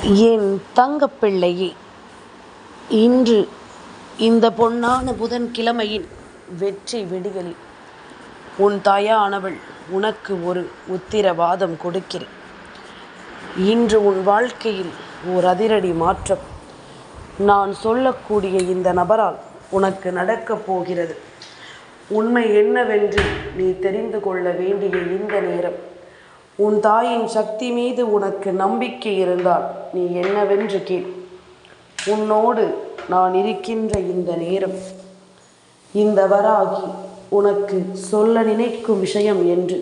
என் தங்கப்பிள்ளையே, இன்று இந்த பொன்னான புதன்கிழமையின் வெற்றி விடியலில் உன் தாயானவள் உனக்கு ஒரு உத்திரவாதம் கொடுக்கிறேன். இன்று உன் வாழ்க்கையில் ஓர் அதிரடி மாற்றம் நான் சொல்லக்கூடிய இந்த நபரால் உனக்கு நடக்கப் போகிறது. உண்மை என்னவென்று நீ தெரிந்து கொள்ள வேண்டிய இந்த நேரம், உன் தாயின் சக்தி மீது உனக்கு நம்பிக்கை இருந்தால் நீ என்னவென்று கேள். உன்னோடு நான் இருக்கின்ற இந்த நேரம், இந்த வராகி உனக்கு சொல்ல நினைக்கும் விஷயம் என்று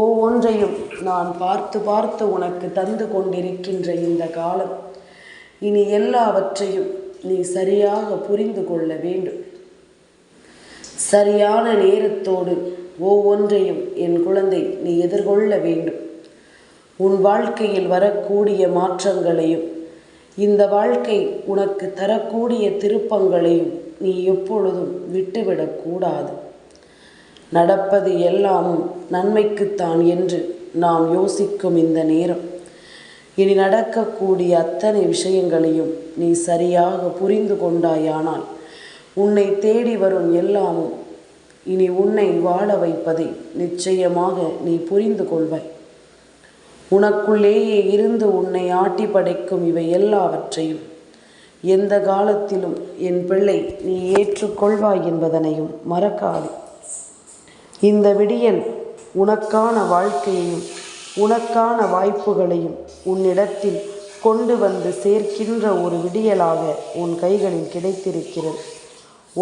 ஒவ்வொன்றையும் நான் பார்த்து பார்த்து உனக்கு தந்து கொண்டிருக்கின்ற இந்த காலம், இனி எல்லாவற்றையும் நீ சரியாக புரிந்து கொள்ள வேண்டும். சரியான நேரத்தோடு ஒவ்வொன்றையும் என் குழந்தை நீ எதிர்கொள்ள வேண்டும். உன் வாழ்க்கையில் வரக்கூடிய மாற்றங்களையும் இந்த வாழ்க்கை உனக்கு தரக்கூடிய திருப்பங்களையும் நீ எப்பொழுதும் விட்டுவிடக்கூடாது. நடப்பது எல்லாமும் நன்மைக்குத்தான் என்று நாம் யோசிக்கும் இந்த நேரம், இனி நடக்கக்கூடிய அத்தனை விஷயங்களையும் நீ சரியாக புரிந்து கொண்டாயானால் உன்னை தேடி வரும் எல்லாமும் இனி உன்னை வாழ வைப்பதை நிச்சயமாக நீ புரிந்து கொள்வாய். உனக்குள்ளேயே இருந்து உன்னை ஆட்டி படைக்கும் இவை எல்லாவற்றையும் எந்த காலத்திலும் என் பிள்ளை நீ ஏற்றுக்கொள்வாய் என்பதனையும் மறக்காதே. இந்த விடியல் உனக்கான வாழ்க்கையையும் உனக்கான வாய்ப்புகளையும் உன்னிடத்தில் கொண்டு வந்து சேர்க்கின்ற ஒரு விடியலாக உன் கைகளில் கிடைத்திருக்கிறது.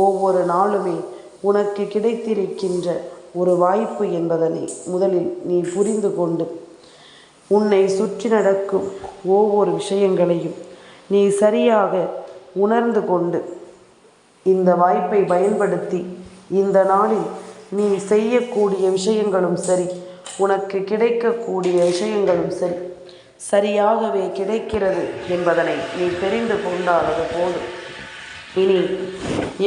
ஒவ்வொரு நாளுமே உனக்கு கிடைத்திருக்கின்ற ஒரு வாய்ப்பு என்பதனை முதலில் நீ புரிந்து கொண்டு உன்னை சுற்றி நடக்கும் ஒவ்வொரு விஷயங்களையும் நீ சரியாக உணர்ந்து கொண்டு இந்த வாய்ப்பை பயன்படுத்தி இந்த நாளில் நீ செய்யக்கூடிய விஷயங்களும் சரி, உனக்கு கிடைக்கக்கூடிய விஷயங்களும் சரி, சரியாகவே கிடைக்கிறது என்பதனை நீ தெரிந்து கொண்டால் அது போதும். இனி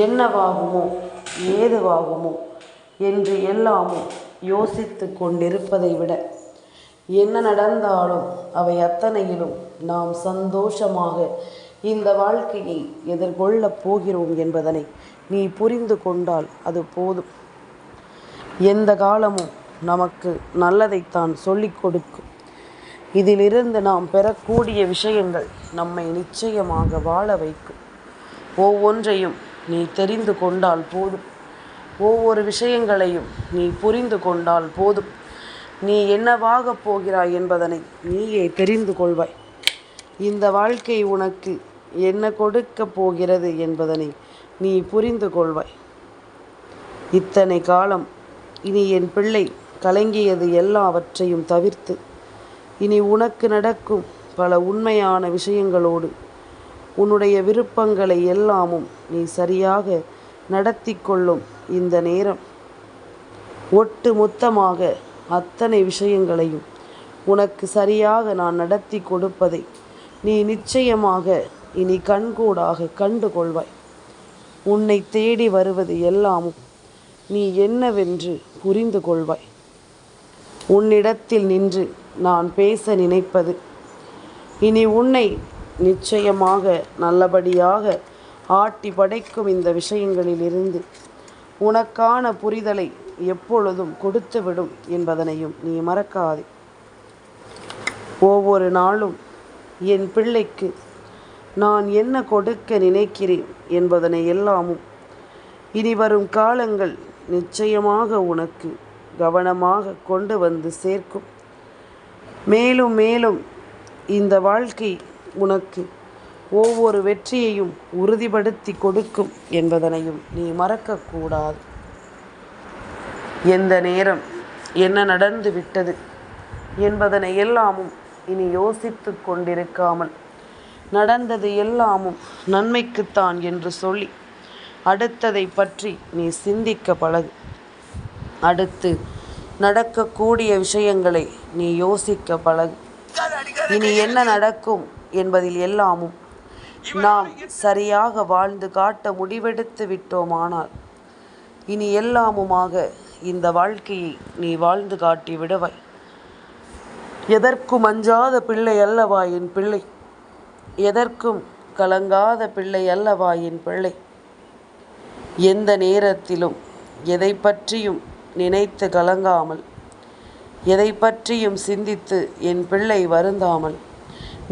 என்னவாகுமோ ஏதுவாகுமோ என்று எல்லாமும் யோசித்து கொண்டிருப்பதை விட, என்ன நடந்தாலும் அவை அத்தனையிலும் நாம் சந்தோஷமாக இந்த வாழ்க்கையை எதிர்கொள்ளப் போகிறோம் என்பதனை நீ புரிந்து கொண்டால் அது போதும். எந்த காலமும் நமக்கு நல்லதைத்தான் சொல்லிக் கொடுக்கும். இதிலிருந்து நாம் பெறக்கூடிய விஷயங்கள் நம்மை நிச்சயமாக வாழ வைக்கும். ஒவ்வொன்றையும் நீ தெரிந்து கொண்டால் போதும். ஒவ்வொரு விஷயங்களையும் நீ புரிந்து கொண்டால் போதும். நீ என்னவாக போகிறாய் என்பதனை நீயே தெரிந்து கொள்வாய். இந்த வாழ்க்கை உனக்கு என்ன கொடுக்க போகிறது என்பதனை நீ புரிந்து கொள்வாய். இத்தனை காலம் இனி என் பிள்ளை கலங்கியது எல்லாவற்றையும் தவிர்த்து இனி உனக்கு நடக்கும் பல உண்மையான விஷயங்களோடு உன்னுடைய விருப்பங்களை எல்லாமும் நீ சரியாக நடத்தி கொள்ளும் இந்த நேரம், ஒட்டு மொத்தமாக அத்தனை விஷயங்களையும் உனக்கு சரியாக நான் நடத்தி கொடுப்பதை நீ நிச்சயமாக இனி கண்கூடாக கண்டு கொள்வாய். உன்னை தேடி வருவது எல்லாமும் நீ என்னவென்று புரிந்து கொள்வாய். உன்னிடத்தில் நின்று நான் பேச நினைப்பது, இனி உன்னை நிச்சயமாக நல்லபடியாக ஆட்டி படைக்கும் இந்த விஷயங்களிலிருந்து உனக்கான புரிதலை எப்பொழுதும் கொடுத்துவிடும் என்பதனையும் நீ மறக்காதே. ஒவ்வொரு நாளும் என் பிள்ளைக்கு நான் என்ன கொடுக்க நினைக்கிறேன் என்பதனை எல்லாமும் இனி வரும் காலங்கள் நிச்சயமாக உனக்கு கவனமாக கொண்டு வந்து சேர்க்கும். மேலும் மேலும் இந்த வாழ்க்கை உனக்கு ஒவ்வொரு வெற்றியையும் உறுதிப்படுத்தி கொடுக்கும் என்பதனையும் நீ மறக்கக்கூடாது. எந்த நேரம் என்ன நடந்து விட்டது என்பதனை எல்லாமும் இனி யோசித்து கொண்டிருக்காமல், நடந்தது எல்லாமும் நன்மைக்குத்தான் என்று சொல்லி அடுத்ததை பற்றி நீ சிந்திக்க பழகு. அடுத்து நடக்கக்கூடிய விஷயங்களை நீ யோசிக்க பழகு. இனி என்ன நடக்கும் என்பதில் எல்லாமும் நாம் சரியாக வாழ்ந்து காட்ட முடிவெடுத்து விட்டோமானால் இனி எல்லாமுமாக இந்த வாழ்க்கையை நீ வாழ்ந்து காட்டி விடுவாய். எதற்கும் அஞ்சாத பிள்ளை அல்லவா என் பிள்ளை? எதற்கும் கலங்காத பிள்ளை அல்லவா என் பிள்ளை? எந்த நேரத்திலும் எதை பற்றியும் நினைத்து கலங்காமல், எதை பற்றியும் சிந்தித்து என் பிள்ளை வருந்தாமல்,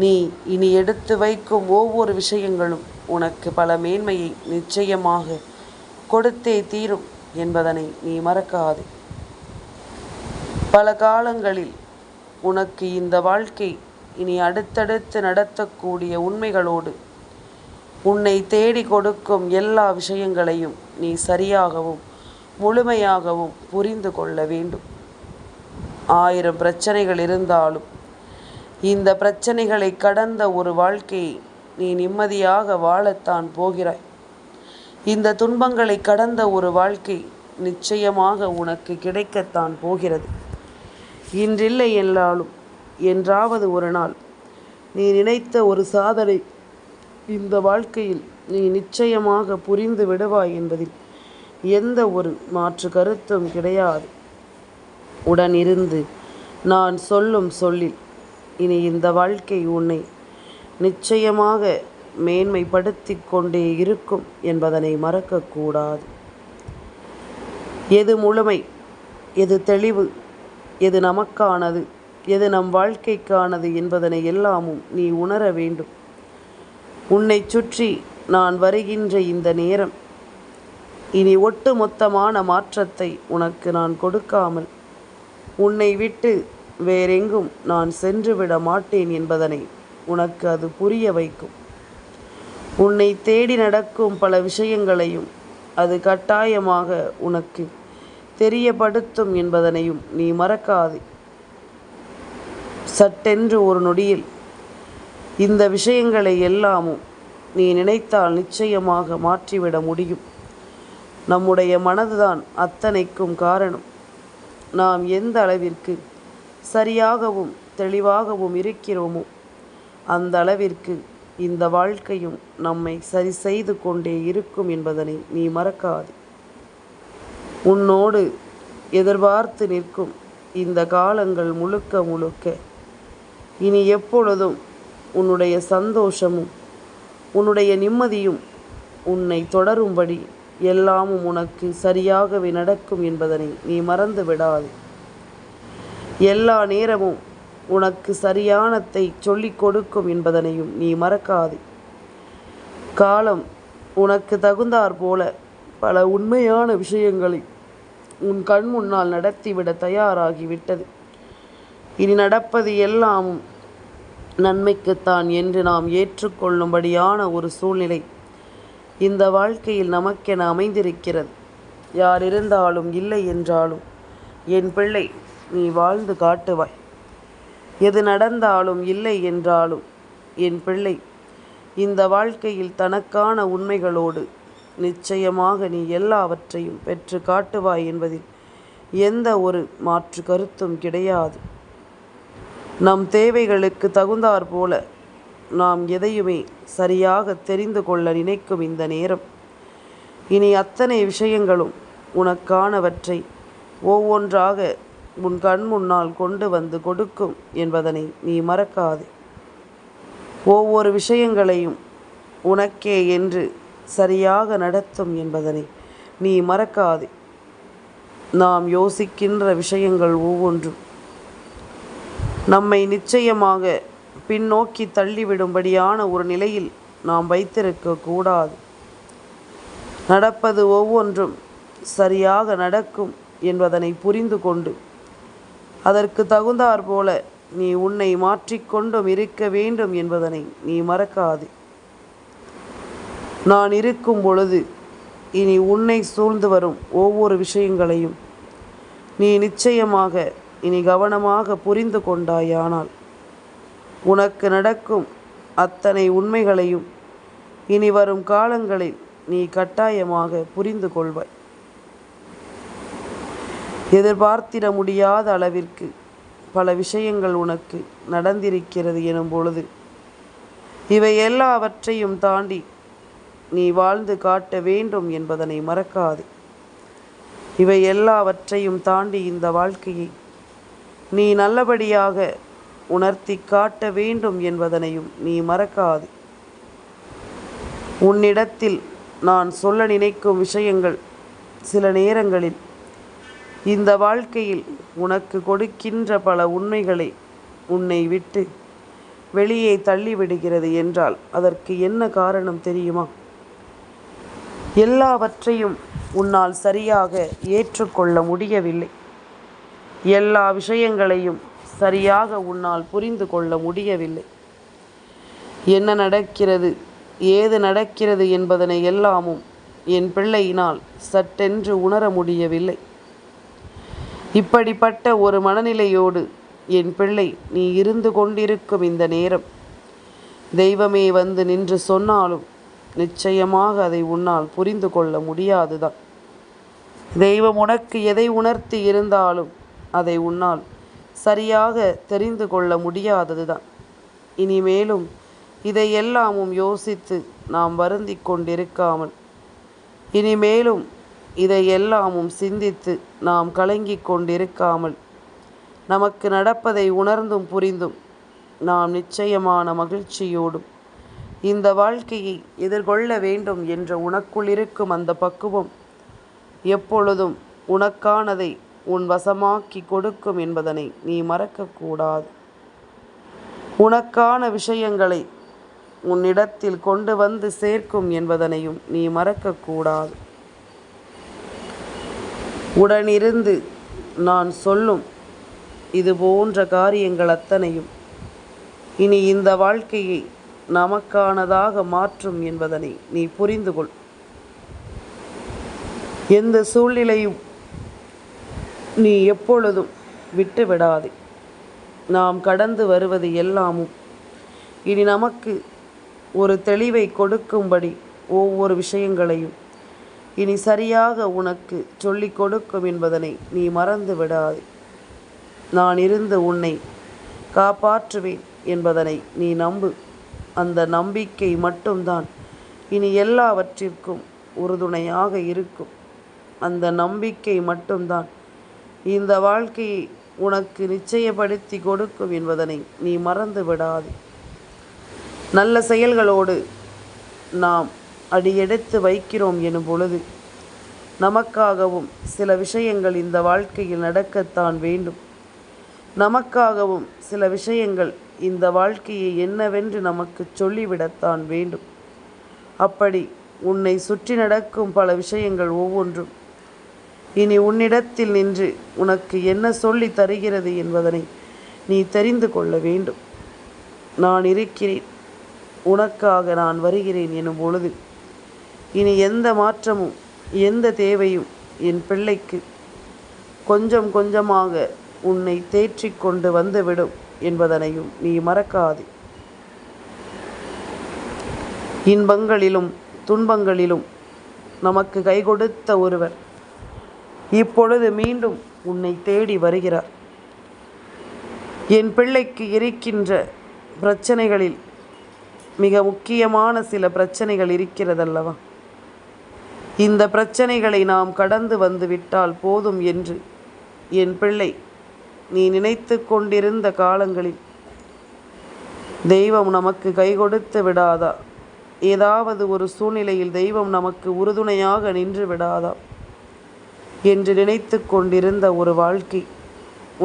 நீ இனி எடுத்து வைக்கும் ஒவ்வொரு விஷயங்களும் உனக்கு பல மேன்மையை நிச்சயமாக கொடுத்தே தீரும் என்பதனை நீ மறக்காதே. பல காலங்களில் உனக்கு இந்த வாழ்க்கை இனி அடுத்தடுத்து நடத்தக்கூடிய உண்மைகளோடு உன்னை தேடி கொடுக்கும் எல்லா விஷயங்களையும் நீ சரியாகவும் முழுமையாகவும் புரிந்து கொள்ள வேண்டும். 1000 பிரச்சனைகள் இருந்தாலும் இந்த பிரச்சனைகளை கடந்த ஒரு வாழ்க்கையை நீ நிம்மதியாக வாழத்தான் போகிறாய். இந்த துன்பங்களை கடந்த ஒரு வாழ்க்கை நிச்சயமாக உனக்கு கிடைக்கத்தான் போகிறது. இன்றில்லை என்றாலும் என்றாவது ஒரு நாள் நீ நினைத்த ஒரு சாதனை இந்த வாழ்க்கையில் நீ நிச்சயமாக புரிந்து விடுவாய் என்பதில் எந்த ஒரு மாற்று கருத்தும் கிடையாது. உடனிருந்து நான் சொல்லும் சொல்லில் இனி இந்த வாழ்க்கை உன்னை நிச்சயமாக மேன்மைப்படுத்தி கொண்டே இருக்கும் என்பதனை மறக்கக்கூடாது. எது முழுமை, எது தெளிவு, எது நமக்கானது, எது நம் வாழ்க்கைக்கானது என்பதனை எல்லாமும் நீ உணர வேண்டும். உன்னை சுற்றி நான் வருகின்ற இந்த நேரம் இனி ஒட்டுமொத்தமான மாற்றத்தை உனக்கு நான் கொடுக்காமல் உன்னை விட்டு வேறெங்கும் நான் சென்றுவிட மாட்டேன் என்பதனை உனக்கு அது புரிய வைக்கும். உன்னை தேடி நடக்கும் பல விஷயங்களையும் அது கட்டாயமாக உனக்கு தெரியப்படுத்தும் என்பதனையும் நீ மறக்காதே. சட்டென்று ஒரு நொடியில் இந்த விஷயங்களை எல்லாமும் நீ நினைத்தால் நிச்சயமாக மாற்றிவிட முடியும். நம்முடைய மனதுதான் அத்தனைக்கும் காரணம். நாம் எந்த அளவிற்கு சரியாகவும் தெளிவாகவும் இருக்கிறோமோ அந்த அளவிற்கு இந்த வாழ்க்கையும் நம்மை சரி செய்து கொண்டே இருக்கும் என்பதனை நீ மறக்காதே. உன்னோடு எதிர்பார்த்து நிற்கும் இந்த காலங்கள் முழுக்க முழுக்க இனி எப்பொழுதும் உன்னுடைய சந்தோஷமும் உன்னுடைய நிம்மதியும் உன்னை தொடரும்படி எல்லாமும் உனக்கு சரியாகவே நடக்கும் என்பதனை நீ மறந்து விடாதே. எல்லா நேரமும் உனக்கு சரியானதை சொல்லிக் கொடுக்கும் என்பதனையும் நீ மறக்காதே. காலம் உனக்கு தகுந்தாற் போல பல உண்மையான விஷயங்களை உன் கண் முன்னால் நடத்திவிட தயாராகிவிட்டது. இனி நடப்பது எல்லாமும் நன்மைக்குத்தான் என்று நாம் ஏற்றுக்கொள்ளும்படியான ஒரு சூழ்நிலை இந்த வாழ்க்கையில் நமக்கென அமைந்திருக்கிறது. யார் இருந்தாலும் இல்லை என்றாலும் என் பிள்ளை நீ வாழ்ந்து காட்டுவாய். எது நடந்தாலும் இல்லை என்றாலும் என் பிள்ளை இந்த வாழ்க்கையில் தனக்கான உண்மைகளோடு நிச்சயமாக நீ எல்லாவற்றையும் பெற்று காட்டுவாய் என்பதில் எந்த ஒரு மாற்று கருத்தும் கிடையாது. நம் தேவைகளுக்கு தகுந்தாற் போல நாம் எதையுமே சரியாக தெரிந்து கொள்ள நினைக்கும் இந்த நேரம் இனி அத்தனை விஷயங்களும் உனக்கானவற்றை ஒவ்வொன்றாக உன் கண் முன்னால் கொண்டு வந்து கொடுக்கும் என்பதனை நீ மறக்காதே. ஒவ்வொரு விஷயங்களையும் உனக்கே என்று சரியாக நடத்தும் என்பதனை நீ மறக்காதே. நாம் யோசிக்கின்ற விஷயங்கள் ஒவ்வொன்றும் நம்மை நிச்சயமாக பின்னோக்கி தள்ளிவிடும்படியான ஒரு நிலையில் நாம் வைத்திருக்க கூடாது. நடப்பது ஒவ்வொன்றும் சரியாக நடக்கும் என்பதனை புரிந்து கொண்டு அதற்கு தகுந்தாற் போல நீ உன்னை மாற்றிக்கொண்டும் இருக்க வேண்டும் என்பதனை நீ மறக்காதே. நான் இருக்கும் பொழுது இனி உன்னை சூழ்ந்து வரும் ஒவ்வொரு விஷயங்களையும் நீ நிச்சயமாக இனி கவனமாக புரிந்து கொண்டாயானால் உனக்கு நடக்கும் அத்தனை உண்மைகளையும் இனி வரும் காலங்களில் நீ கட்டாயமாக புரிந்து கொள்வாய். எதிர்பார்த்திட முடியாத அளவிற்கு பல விஷயங்கள் உனக்கு நடந்திருக்கிறது எனும் பொழுது இவை எல்லாவற்றையும் தாண்டி நீ வாழ்ந்து காட்ட வேண்டும் என்பதனை மறக்காதே. இவை எல்லாவற்றையும் தாண்டி இந்த வாழ்க்கையை நீ நல்லபடியாக உணர்த்தி காட்ட வேண்டும் என்பதனையும் நீ மறக்காது. உன்னிடத்தில் நான் சொல்ல நினைக்கும் விஷயங்கள் சில நேரங்களில் இந்த வாழ்க்கையில் உனக்கு கொடுக்கின்ற பல உண்மைகளை உன்னை விட்டு வெளியே தள்ளிவிடுகிறது என்றால் அதற்கு என்ன காரணம் தெரியுமா? எல்லாவற்றையும் உன்னால் சரியாக ஏற்றுக்கொள்ள முடியவில்லை. எல்லா விஷயங்களையும் சரியாக உன்னால் புரிந்து கொள்ள முடியவில்லை. என்ன நடக்கிறது, ஏது நடக்கிறது என்பதனை எல்லாமும் என் பிள்ளையினால் சட்டென்று உணர முடியவில்லை. இப்படிப்பட்ட ஒரு மனநிலையோடு என் பிள்ளை நீ இருந்து கொண்டிருக்கும் இந்த நேரம் தெய்வமே வந்து நின்று சொன்னாலும் நிச்சயமாக அதை உன்னால் புரிந்து கொள்ள முடியாதுதான். தெய்வம் உனக்கு எதை உணர்த்தி இருந்தாலும் அதை உன்னால் சரியாக தெரிந்து கொள்ள முடியாததுதான். இனிமேலும் இதையெல்லாமும் யோசித்து நாம் வருந்தி கொண்டிருக்காமல், இனிமேலும் இதையெல்லாமும் சிந்தித்து நாம் கலங்கி கொண்டிருக்காமல், நமக்கு நடப்பதை உணர்ந்தும் புரிந்தும் நாம் நிச்சயமான மகிழ்ச்சியோடும் இந்த வாழ்க்கையை எதிர்கொள்ள வேண்டும் என்ற உனக்குள் இருக்கும் அந்த பக்குவம் எப்பொழுதும் உனக்கானதை உன் வசமாக்கி கொடுக்கும் என்பதனை நீ மறக்கக்கூடாது. உனக்கான விஷயங்களை உன்னிடத்தில் கொண்டு வந்து சேர்க்கும் என்பதனையும் நீ மறக்கக்கூடாது. உடனிருந்து நான் சொல்லும் இது போன்ற காரியங்கள் அத்தனையும் இனி இந்த வாழ்க்கையை நமக்கானதாக மாற்றும் என்பதனை நீ புரிந்து கொள். எந்த சூழ்நிலையும் நீ எப்பொழுதும் விட்டு விடாதே. நாம் கடந்து வருவது எல்லாமும் இனி நமக்கு ஒரு தெளிவை கொடுக்கும்படி ஒவ்வொரு விஷயங்களையும் இனி சரியாக உனக்கு சொல்லிக் கொடுக்கும் என்பதனை நீ மறந்து விடாதே. நான் இருந்து உன்னை காப்பாற்றுவேன் என்பதனை நீ நம்பு. அந்த நம்பிக்கை மட்டும்தான் இனி எல்லாவற்றிற்கும் உறுதுணையாக இருக்கும். அந்த நம்பிக்கை மட்டும்தான் இந்த வாழ்க்கையை உனக்கு நிச்சயப்படுத்தி கொடுக்கும் என்பதனை நீ மறந்து விடாதே. நல்ல செயல்களோடு நாம் அடியெடுத்து வைக்கிறோம் எனும் பொழுது நமக்காகவும் சில விஷயங்கள் இந்த வாழ்க்கையில் நடக்கத்தான் வேண்டும். நமக்காகவும் சில விஷயங்கள் இந்த வாழ்க்கையை என்னவென்று நமக்கு சொல்லிவிடத்தான் வேண்டும். அப்படி உன்னை சுற்றி நடக்கும் பல விஷயங்கள் ஒவ்வொன்றும் இனி உன்னிடத்தில் நின்று உனக்கு என்ன சொல்லி தருகிறது என்பதனை நீ தெரிந்து கொள்ள வேண்டும். நான் இருக்கிறேன், உனக்காக நான் வருகிறேன் எனும் பொழுது இனி எந்த மாற்றமும் எந்த தேவையும் என் பிள்ளைக்கு கொஞ்சம் கொஞ்சமாக உன்னை தேற்றிக் கொண்டு வந்துவிடும் என்பதனையும் நீ மறக்காதே. இன்பங்களிலும் துன்பங்களிலும் நமக்கு கை கொடுத்த ஒருவர் இப்பொழுது மீண்டும் உன்னை தேடி வருகிறார். என் பிள்ளைக்கு இருக்கின்ற பிரச்சனைகளில் மிக முக்கியமான சில பிரச்சனைகள் இருக்கிறதல்லவா? இந்த பிரச்சனைகளை நாம் கடந்து வந்து விட்டால் போதும் என்று என் பிள்ளை நீ நினைத்து கொண்டிருந்த காலங்களில் தெய்வம் நமக்கு கை கொடுத்து விடாதா? ஏதாவது ஒரு சூழ்நிலையில் தெய்வம் நமக்கு உறுதுணையாக நின்று விடாதா என்று நினைத்து கொண்டிருந்த ஒரு வாழ்க்கை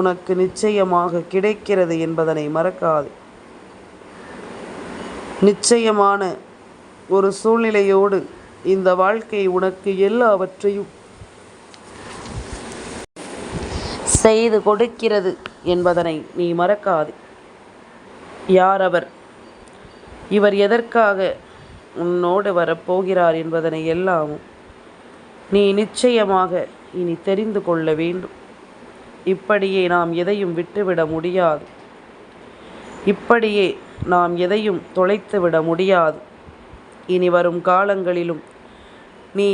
உனக்கு நிச்சயமாக கிடைக்கிறது என்பதனை மறக்காது. நிச்சயமான ஒரு சூழ்நிலையோடு இந்த வாழ்க்கை உனக்கு எல்லாவற்றையும் செய்து கொடுக்கிறது என்பதனை நீ மறக்காது. யார் அவர்? இவர் எதற்காக உன்னோடு வரப்போகிறார் என்பதனை எல்லாமும் நீ நிச்சயமாக இனி தெரிந்து கொள்ள வேண்டும். இப்படியே நாம் எதையும் விட்டுவிட முடியாது. இப்படியே நாம் எதையும் தொலைத்துவிட முடியாது. இனி வரும் காலங்களிலும் நீ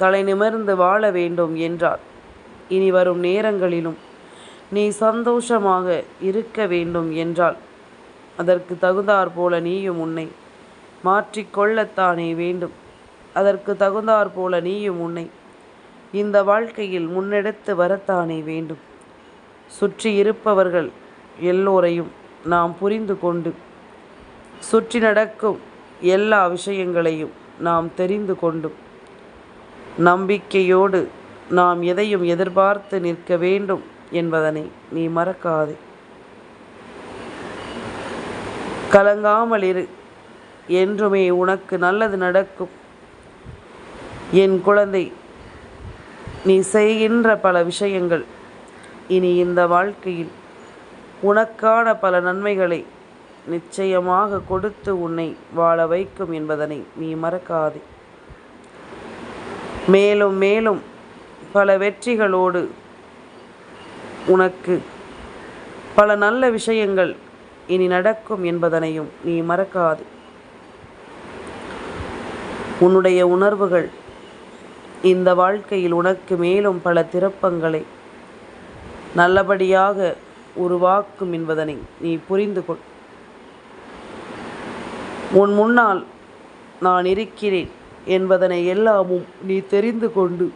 தலை நிமிர்ந்து வாழ வேண்டும் என்றால், இனி வரும் நேரங்களிலும் நீ சந்தோஷமாக இருக்க வேண்டும் என்றால், அதற்கு தகுந்தாற் போல நீயும் உன்னை மாற்றிக்கொள்ளத்தானே வேண்டும். அதற்கு தகுந்தாற் போல நீயும் உன்னை இந்த வாழ்க்கையில் முன்னெடுத்து வரத்தானே வேண்டும். சுற்றி இருப்பவர்கள் எல்லோரையும் நாம் புரிந்து கொண்டு சுற்றி நடக்கும் எல்லா விஷயங்களையும் நாம் தெரிந்து கொண்டும் நம்பிக்கையோடு நாம் எதையும் எதிர்பார்த்து நிற்க வேண்டும் என்பதனை நீ மறக்காதே. கலங்காமல் இரு, என்றுமே உனக்கு நல்லது நடக்கும். என் குழந்தை, நீ செய்கின்ற பல விஷயங்கள் இனி இந்த வாழ்க்கையில் உனக்கான பல நன்மைகளை நிச்சயமாக கொடுத்து உன்னை வாழ வைக்கும் என்பதனை நீ மறக்காதே. மேலும் மேலும் பல வெற்றிகளோடு உனக்கு பல நல்ல விஷயங்கள் இனி நடக்கும் என்பதனையும் நீ மறக்காதே. உன்னுடைய உணர்வுகள் இந்த வாழ்க்கையில் உனக்கு மேலும் பல திருப்பங்களை நல்லபடியாக உருவாக்கும் என்பதனை நீ புரிந்து கொள். உன் முன்னால் நான் இருக்கிறேன் என்பதனை எல்லாமும் நீ தெரிந்து கொண்டு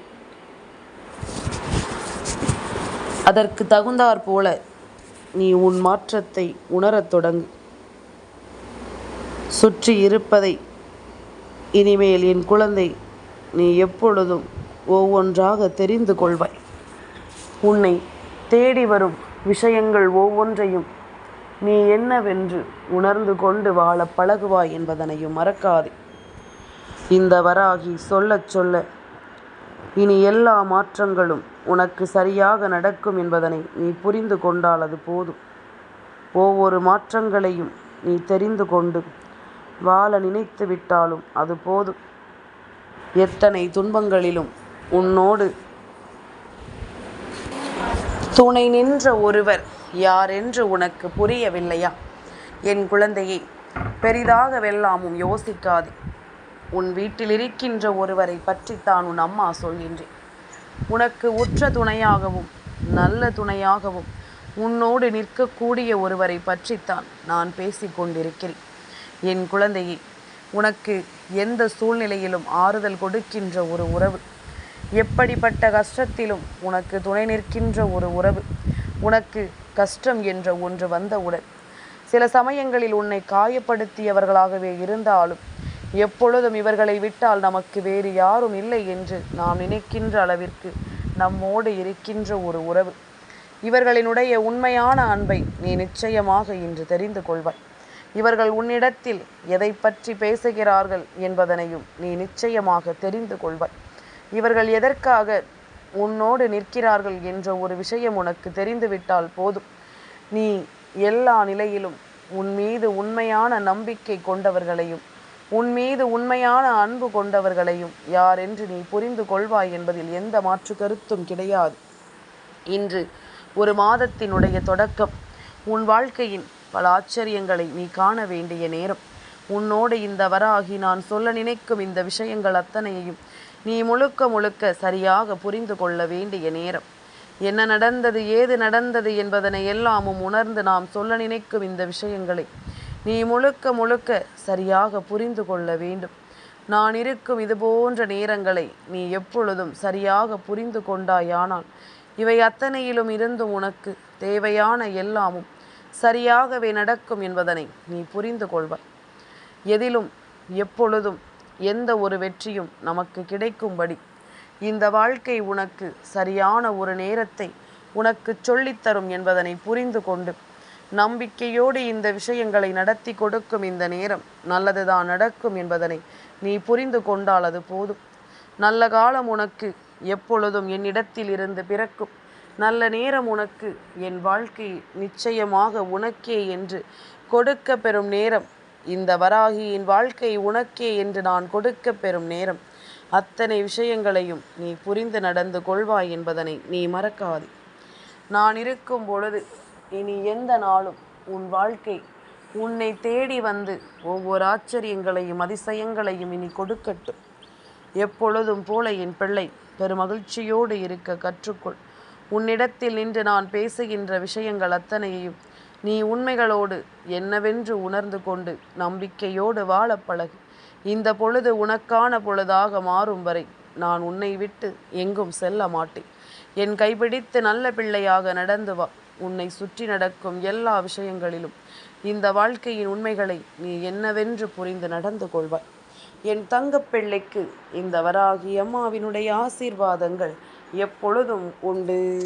அதற்கு தகுந்தாற் போல நீ உன் மாற்றத்தை உணரத் தொடங்கு. சுற்றி இருப்பதை இனிமேல் என் குழந்தை நீ எப்பொழுதும் ஒவ்வொன்றாக தெரிந்து கொள்வாய். உன்னை தேடி வரும் விஷயங்கள் ஒவ்வொன்றையும் நீ என்னவென்று உணர்ந்து கொண்டு வாழ பழகுவாய் என்பதனையும் மறக்காதே. இந்த வராகி சொல்ல சொல்ல இனி எல்லா மாற்றங்களும் உனக்கு சரியாக நடக்கும் என்பதனை நீ புரிந்து கொண்டால் அது போதும். ஒவ்வொரு மாற்றங்களையும் நீ தெரிந்து கொண்டு வாழ நினைத்து விட்டாலும் அது போதும். எத்தனை துன்பங்களிலும் உன்னோடு துணை நின்ற ஒருவர் யார் என்று உனக்கு புரியவில்லையா? என் குழந்தையை, பெரிதாகவெல்லாமும் யோசிக்காதே. உன் வீட்டில் இருக்கின்ற ஒருவரை பற்றித்தான் உன் அம்மா சொல்கின்றேன். உனக்கு உற்ற துணையாகவும் நல்ல துணையாகவும் உன்னோடு நிற்கக்கூடிய ஒருவரை பற்றித்தான் நான் பேசிக்கொண்டிருக்கிறேன். என் குழந்தையை, உனக்கு எந்த சூழ்நிலையிலும் ஆறுதல் கொடுக்கின்ற ஒரு உறவு, எப்படிப்பட்ட கஷ்டத்திலும் உனக்கு துணை நிற்கின்ற ஒரு உறவு, உனக்கு கஷ்டம் என்ற ஒன்று வந்தவுடன் சில சமயங்களில் உன்னை காயப்படுத்தியவர்களாகவே இருந்தாலும் எப்பொழுதும் இவர்களை விட்டால் நமக்கு வேறு யாரும் இல்லை என்று நாம் நினைக்கின்ற அளவிற்கு நம்மோடு இருக்கின்ற ஒரு உறவு. இவர்களினுடைய உண்மையான அன்பை நீ நிச்சயமாக இன்று தெரிந்து கொள்வாய். இவர்கள் உன்னிடத்தில் எதை பற்றி பேசுகிறார்கள் என்பதனையும் நீ நிச்சயமாக தெரிந்து கொள்வாய். இவர்கள் எதற்காக உன்னோடு நிற்கிறார்கள் என்ற ஒரு விஷயம் உனக்கு தெரிந்துவிட்டால் போதும். நீ எல்லா நிலையிலும் உன் மீது உண்மையான நம்பிக்கை கொண்டவர்களையும் உன் மீது உண்மையான அன்பு கொண்டவர்களையும் யார் என்று நீ புரிந்து கொள்வாய் என்பதில் எந்த மாற்று கருத்தும் கிடையாது. இன்று ஒரு மாதத்தினுடைய தொடக்கம். உன் வாழ்க்கையின் பல ஆச்சரியங்களை நீ காண வேண்டிய நேரம். உன்னோடு இந்த வராகி நான் சொல்ல நினைக்கும் இந்த விஷயங்கள் அத்தனையையும் நீ முழுக்க முழுக்க சரியாக புரிந்து கொள்ள வேண்டிய நேரம். என்ன நடந்தது, ஏது நடந்தது என்பதனை எல்லாமும் உணர்ந்து நாம் சொல்ல நினைக்கும் இந்த விஷயங்களை நீ முழுக்க முழுக்க சரியாக புரிந்து கொள்ள வேண்டும். நான் இருக்கும் இது போன்ற நேரங்களை நீ எப்பொழுதும் சரியாக புரிந்து கொண்டாயானால் இவை அத்தனையிலும் இருந்தும் உனக்கு தேவையான எல்லாமும் சரியாகவே நடக்கும் என்பதனை நீ புரிந்து கொள்வாய். எதிலும் எப்பொழுதும் எந்த ஒரு வெற்றியும் நமக்கு கிடைக்கும்படி இந்த வாழ்க்கை உனக்கு சரியான ஒரு நேரத்தை உனக்கு சொல்லித்தரும் என்பதனை புரிந்து கொண்டு நம்பிக்கையோடு இந்த விஷயங்களை நடத்தி கொடுக்கும் இந்த நேரம் நல்லதுதான் நடக்கும் என்பதனை நீ புரிந்து கொண்டால் அது போதும். நல்ல காலம் உனக்கு எப்பொழுதும் என்னிடத்தில் இருந்து பிறக்கும். நல்ல நேரம் உனக்கு என் வாழ்க்கை நிச்சயமாக உனக்கே என்று கொடுக்க பெறும் நேரம். இந்த வராகியின் வாழ்க்கை உனக்கே என்று நான் கொடுக்க பெறும் நேரம். அத்தனை விஷயங்களையும் நீ புரிந்து நடந்து கொள்வாய் என்பதனை நீ மறக்காதே. நான் இருக்கும் பொழுது இனி எந்த நாளும் உன் வாழ்க்கை உன்னை தேடி வந்து ஒவ்வொரு ஆச்சரியங்களையும் அதிசயங்களையும் இனி கொடுக்கட்டும். எப்பொழுதும் போல என் பிள்ளை பெருமகிழ்ச்சியோடு இருக்க கற்றுக்கொள். உன்னிடத்தில் நின்று நான் பேசுகின்ற விஷயங்கள் அத்தனையையும் நீ உண்மைகளோடு என்னவென்று உணர்ந்து கொண்டு நம்பிக்கையோடு வாழ பழகு. இந்த பொழுது உனக்கான பொழுதாக மாறும் வரை நான் உன்னை விட்டு எங்கும் செல்ல மாட்டேன். என் கைப்பிடித்து நல்ல பிள்ளையாக நடந்து வா. உன்னை சுற்றி நடக்கும் எல்லா விஷயங்களிலும் இந்த வாழ்க்கையின் உண்மைகளை நீ என்னவென்று புரிந்து நடந்து கொள்வாய். என் தங்கப்பிள்ளைக்கு இந்த வராகி அம்மாவினுடைய ஆசீர்வாதங்கள் எப்பொழுதும் உண்டு.